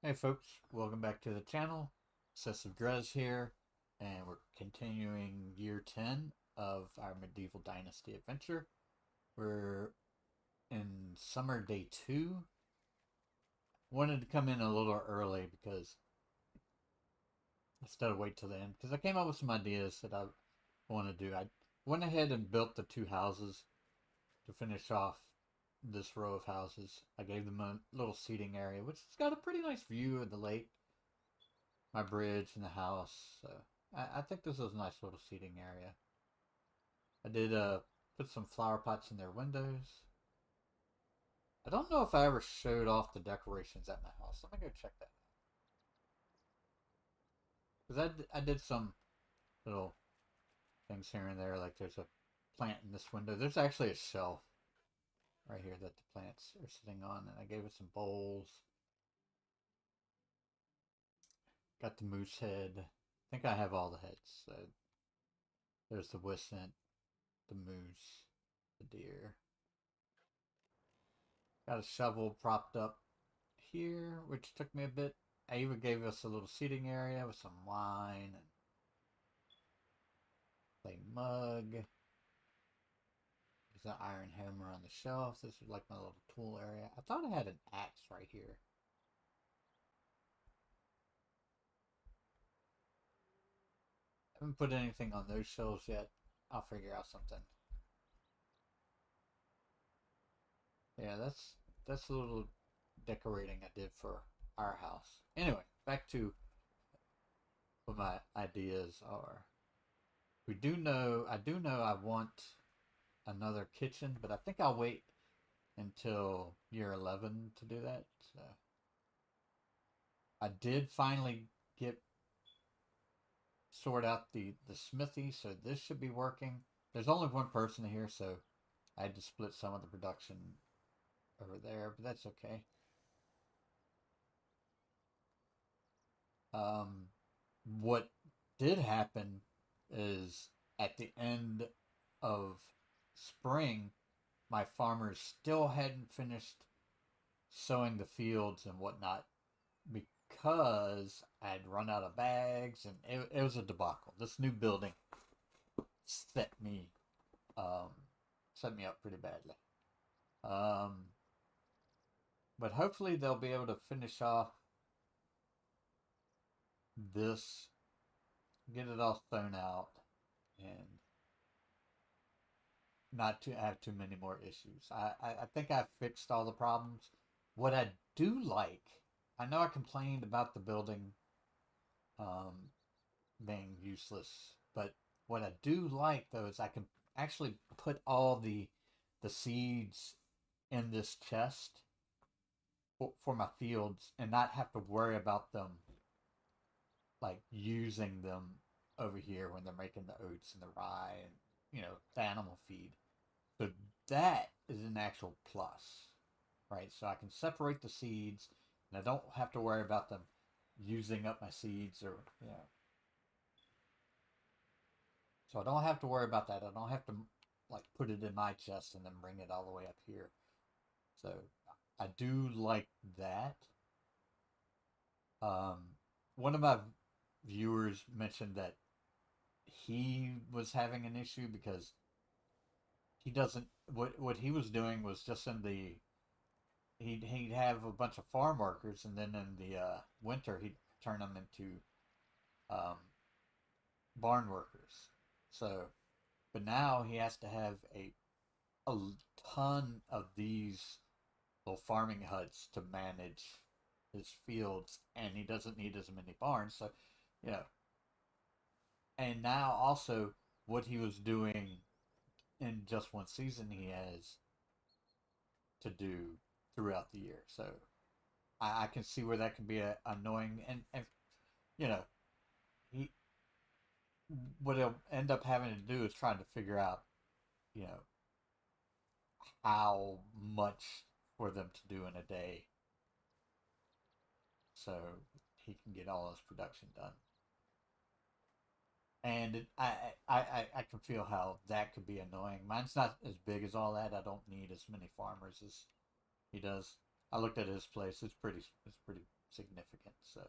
Hey folks, welcome back to the channel. Excessive Drez here, and we're continuing year 10 of our medieval dynasty adventure. We're in summer day 2. Wanted to come in a little early because instead of wait till the end, because I came up with some ideas that I want to do. I went ahead and built the 2 houses to finish off this row of houses. I gave them a little seating area, which has got a pretty nice view of the lake, my bridge, and the house. So I think this is a nice little seating area. I did put some flower pots in their windows. I don't know if I ever showed off the decorations at my house. Let me go check that out. Because I did some little things here and there, like there's a plant in this window. There's actually a shelf right here that the plants are sitting on, and I gave it some bowls. Got the moose head. I think I have all the heads. So there's the wisent, the moose, the deer. Got a shovel propped up here, which took me a bit. I even gave us a little seating area with some wine and a mug. There's an iron hammer on the shelf. This is like my little tool area. I thought I had an axe right here. I haven't put anything on those shelves yet. I'll figure out something. Yeah, that's a little decorating I did for our house. Anyway, back to what my ideas are. I do know I want another kitchen, but I think I'll wait until year 11 to do that. So I did finally get sort out the smithy, so this should be working. There's only one person here, so I had to split some of the production over there, but that's okay. What did happen is at the end of spring, my farmers still hadn't finished sowing the fields and whatnot because I had run out of bags, and it was a debacle. This new building set me um, set me up pretty badly. Um, but hopefully they'll be able to finish off this, get it all thrown out, and not to have too many more issues. I think I've fixed all the problems. What I do like, I know I complained about the building um, being useless, but what I do like though is I can actually put all the seeds in this chest for my fields and not have to worry about them like using them over here when they're making the oats and the rye and the animal feed. So that is an actual plus, right? So I can separate the seeds and I don't have to worry about them using up my seeds or so I don't have to worry about that. I don't have to like put it in my chest and then bring it all the way up here. So I do like that. Um, One of my viewers mentioned that he was having an issue because he doesn't. What he was doing was just in the he'd have a bunch of farm workers, and then in the winter he'd turn them into um, barn workers. So, but now he has to have a ton of these little farming huts to manage his fields, and he doesn't need as many barns. So, you know, and now also what he was doing in just one season, he has to do throughout the year. So I can see where that can be annoying, and you know, he what he'll end up having to do is trying to figure out, you know, how much for them to do in a day so he can get all his production done. And I can feel how that could be annoying. Mine's not as big as all that. I don't need as many farmers as he does. I looked at his place. It's pretty significant. So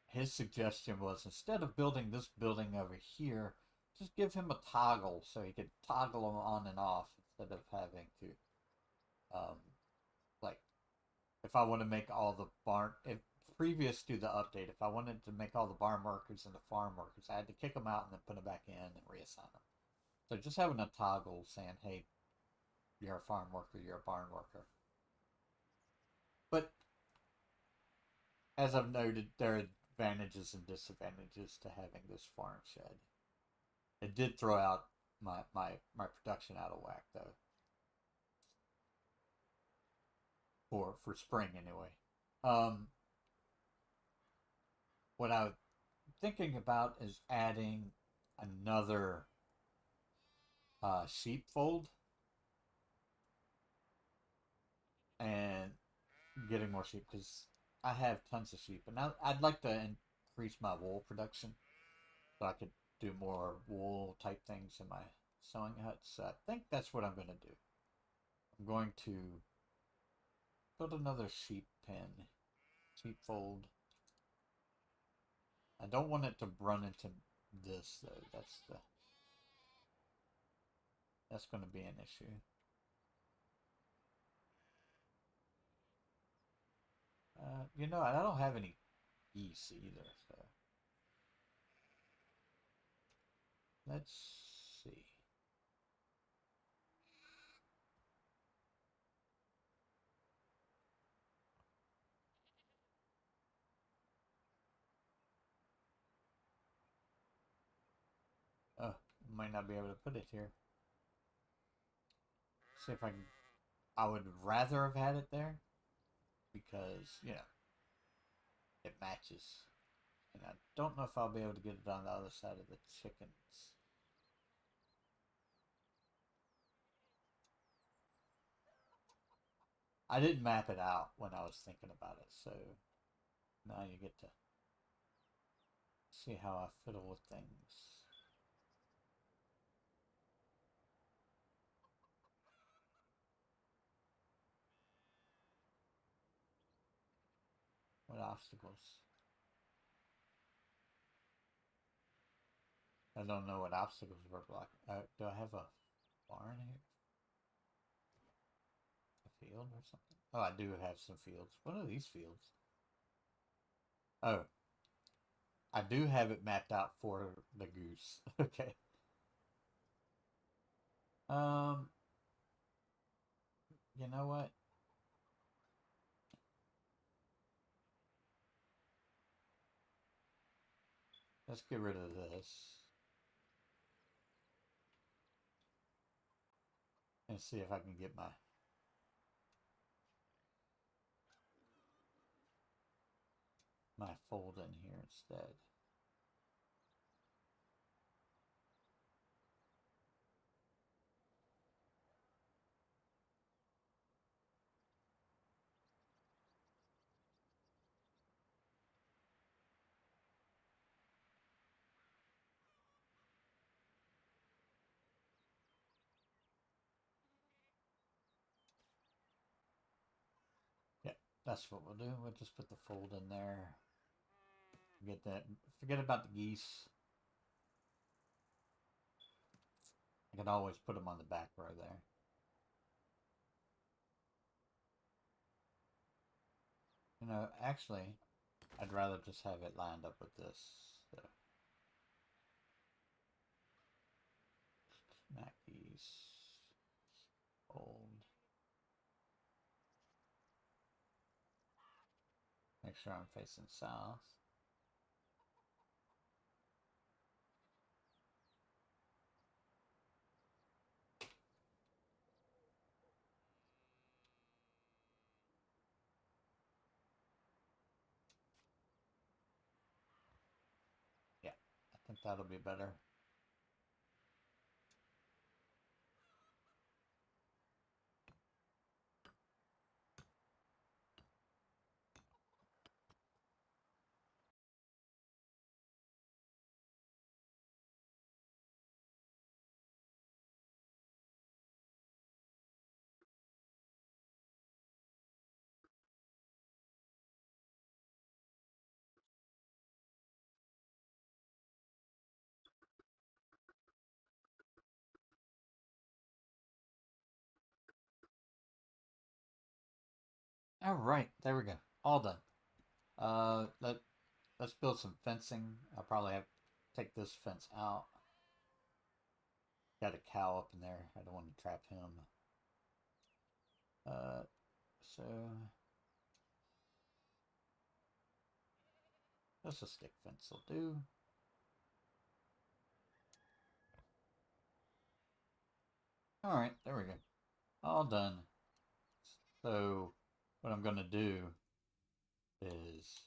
his suggestion was, instead of building this building over here, just give him a toggle so he could toggle them on and off instead of having to, um, like, if I want to make all the barn, if previous to the update, if I wanted to make all the barn workers into farm workers, I had to kick them out and then put them back in and reassign them. So just having a toggle saying, hey, you're a farm worker, you're a barn worker. But as I've noted, there are advantages and disadvantages to having this farm shed. It did throw out my production out of whack though. For spring anyway. What I'm thinking about is adding another sheepfold and getting more sheep because I have tons of sheep, and I'd like to increase my wool production so I could do more wool type things in my sewing huts. So I think that's what I'm going to do. I'm going to build another sheep pen, sheepfold. I don't want it to run into this though. That's going to be an issue. I don't have any geese either, so let's see. Oh, might not be able to put it here. See if I can. I would rather have had it there because, it matches. And I don't know if I'll be able to get it on the other side of the chickens. I didn't map it out when I was thinking about it, so now you get to see how I fiddle with things. What obstacles? I don't know what obstacles were blocking. Do I have a barn here? A field or something? Oh, I do have some fields. What are these fields? Oh, I do have it mapped out for the goose. Okay. Um, you know what? Let's get rid of this and see if I can get my fold in here instead. Yeah, that's what we'll do. We'll just put the fold in there. Get that. Forget about the geese. I can always put them on the back row there. Actually, I'd rather just have it lined up with this. So. Snack geese. Fold. Make sure I'm facing south. Yeah, I think that'll be better. All right, there we go. All done. Let's build some fencing. I'll probably have to take this fence out. Got a cow up in there. I don't want to trap him. Uh, so just a stick fence will do. All right, there we go. All done. So what I'm gonna do is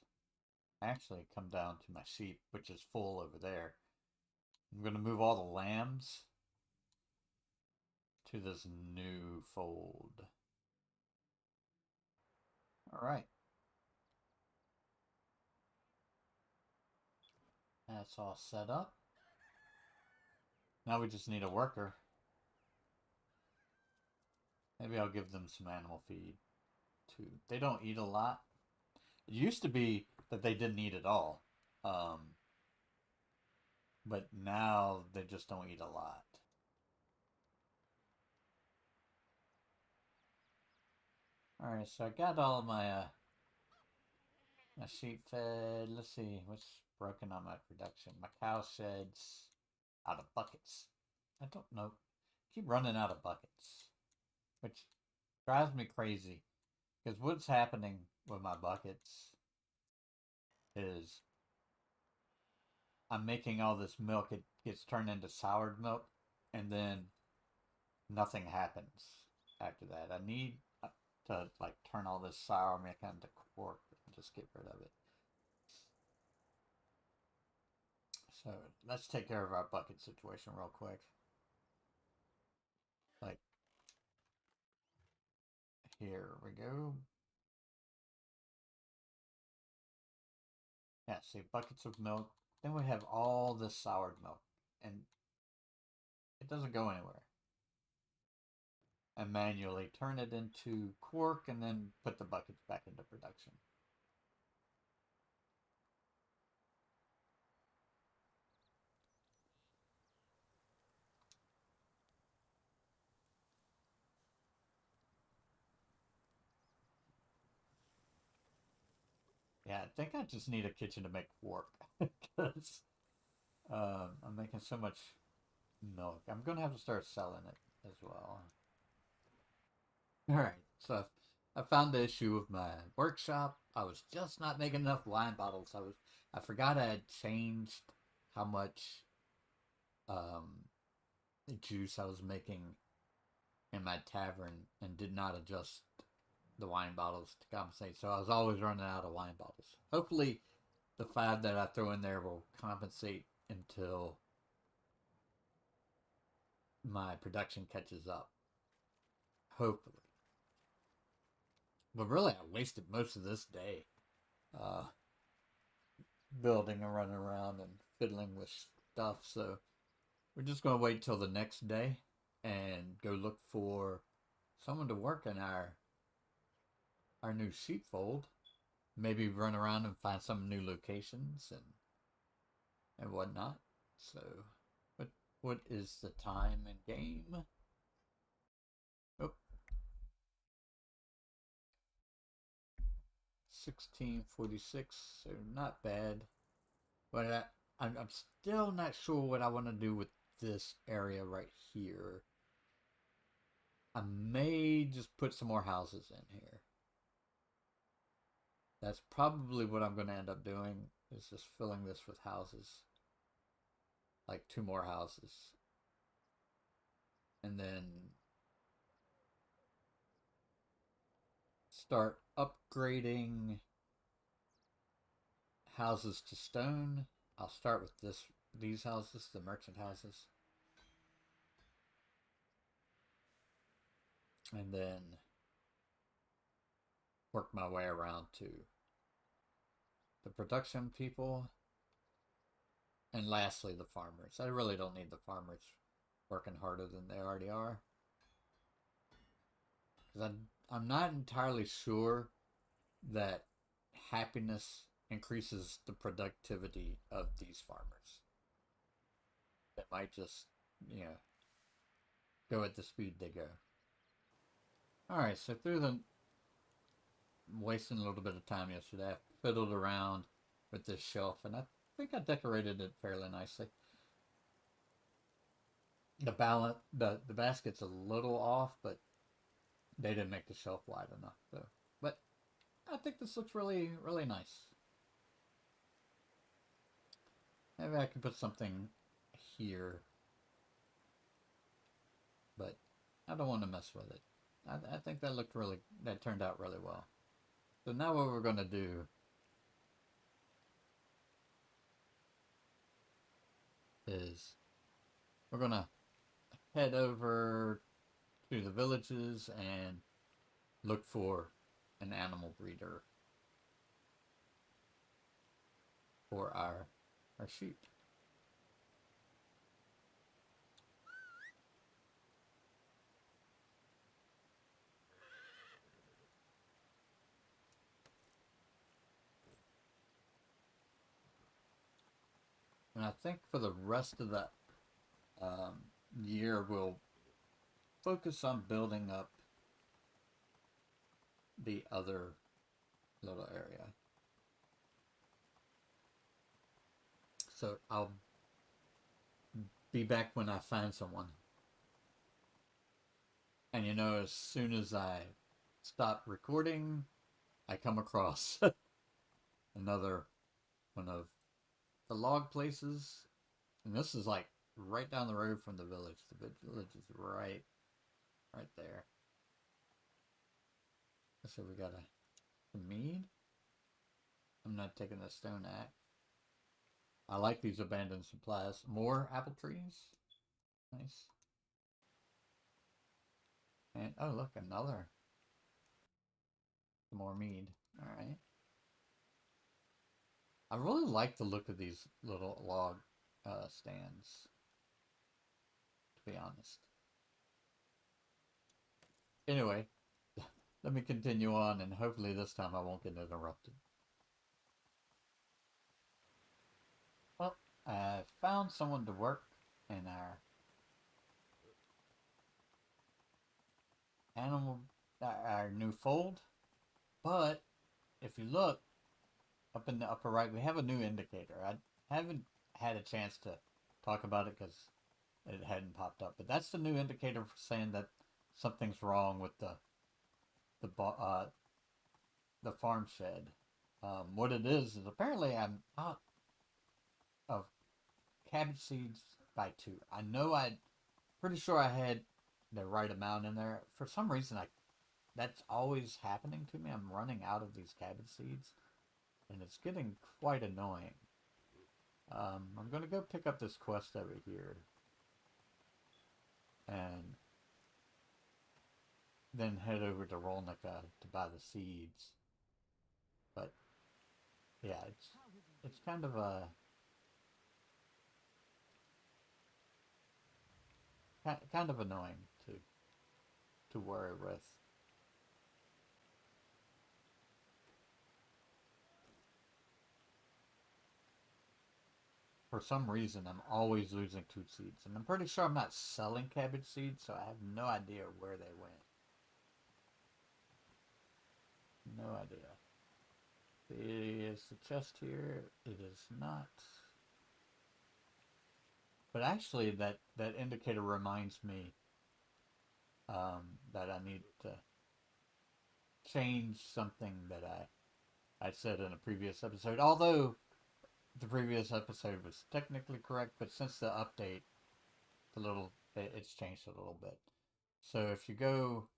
actually come down to my sheep, which is full over there. I'm gonna move all the lambs to this new fold. All right. That's all set up. Now we just need a worker. Maybe I'll give them some animal feed too. They don't eat a lot. It used to be that they didn't eat at all. But now they just don't eat a lot. Alright, so I got all my sheep fed. Let's see what's broken on my production. My cow shed's out of buckets. I don't know. Keep running out of buckets, which drives me crazy. Because what's happening with my buckets is I'm making all this milk. It gets turned into soured milk, and then nothing happens after that. I need to like turn all this sour milk into quark and just get rid of it. So let's take care of our bucket situation real quick. Like, here we go. Yeah, see, buckets of milk. Then we have all this soured milk, and it doesn't go anywhere. And manually turn it into quark and then put the buckets back into production. Yeah, I think I just need a kitchen to make quark because I'm making so much milk. I'm gonna have to start selling it as well. All right, so I found the issue with my workshop. I was just not making enough wine bottles. I forgot I had changed how much um, juice I was making in my tavern and did not adjust the wine bottles to compensate. So I was always running out of wine bottles. Hopefully, the 5 that I throw in there will compensate until my production catches up. Hopefully. But really, I wasted most of this day uh, building and running around and fiddling with stuff. So we're just going to wait till the next day and go look for someone to work in our new sheepfold. Maybe run around and find some new locations and whatnot. So, what is the time in game? Oh, 1646. So not bad. But I'm still not sure what I want to do with this area right here. I may just put some more houses in here. That's probably what I'm going to end up doing, is just filling this with houses. Like 2 more houses. And then start upgrading houses to stone. I'll start with these houses, the merchant houses. And then work my way around to the production people. And lastly, the farmers. I really don't need the farmers working harder than they already are. Because I'm not entirely sure that happiness increases the productivity of these farmers. That might just, you know, go at the speed they go. Alright, so through the wasting a little bit of time yesterday. I fiddled around with this shelf, and I think I decorated it fairly nicely. The basket's a little off, but they didn't make the shelf wide enough, though. But I think this looks really, really nice. Maybe I could put something here, but I don't want to mess with it. I think that turned out really well. So now what we're going to do is we're going to head over to the villages and look for an animal breeder for our sheep. And I think for the rest of the year, we'll focus on building up the other little area. So I'll be back when I find someone. And you know, as soon as I stop recording, I come across another one of the log places. And this is like right down the road from the village. The village is right there. So we got a mead. I'm not taking the stone axe. I like these abandoned supplies. More apple trees. Nice. And oh look, another. Some more mead. Alright. I really like the look of these little log stands, to be honest. Anyway, let me continue on, and hopefully this time I won't get interrupted. Well, I found someone to work in our new fold, but if you look up in the upper right, we have a new indicator. I haven't had a chance to talk about it because it hadn't popped up, but that's the new indicator for saying that something's wrong with the farm shed. What it is apparently I'm out of cabbage seeds by 2. I know pretty sure I had the right amount in there. For some reason, that's always happening to me. I'm running out of these cabbage seeds, and it's getting quite annoying. I'm going to go pick up this quest over here, and then head over to Rolnica to buy the seeds. But yeah, it's kind of annoying to worry with. For some reason, I'm always losing 2 seeds, and I'm pretty sure I'm not selling cabbage seeds, so I have no idea where they went. No idea. Is the chest here? It is not. But actually, that indicator reminds me that I need to change something that I said in a previous episode. Although the previous episode was technically correct, but since the update, it's changed a little bit. So if you go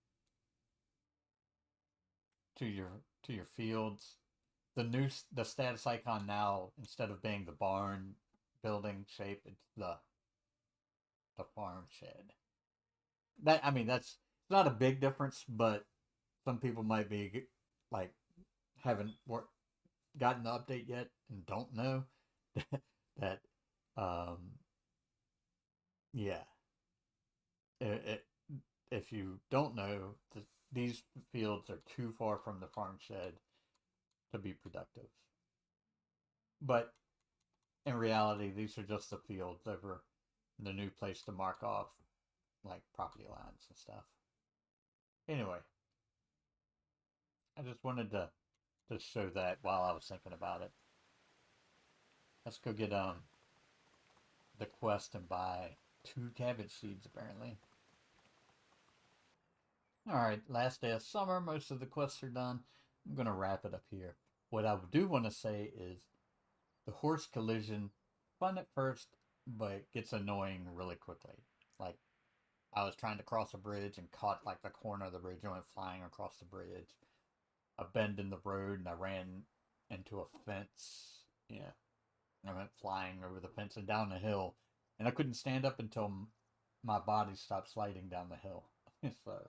to your fields, the status icon now, instead of being the barn building shape, it's the farm shed. That's not a big difference, but some people might be like haven't gotten the update yet and don't know that yeah, if you don't know, these fields are too far from the farm shed to be productive. But in reality, these are just the fields over the new place to mark off like property lines and stuff. Anyway, I just wanted to show that while I was thinking about it. Let's go get the quest and buy 2 cabbage seeds apparently. Alright, last day of summer, most of the quests are done. I'm gonna wrap it up here. What I do want to say is the horse collision, fun at first, but gets annoying really quickly. Like, I was trying to cross a bridge and caught like the corner of the bridge and went flying across the bridge. A bend in the road and I ran into a fence. Yeah, I went flying over the fence and down the hill, and I couldn't stand up until my body stopped sliding down the hill. So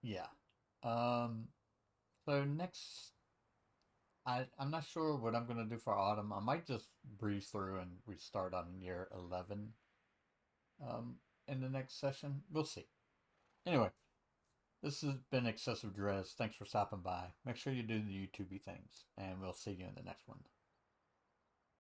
yeah. Um. So next, I'm not sure what I'm gonna do for autumn. I might just breeze through and restart on year 11. Um. In the next session, we'll see. Anyway, this has been Excessive Dress. Thanks for stopping by. Make sure you do the YouTubey things, and we'll see you in the next one.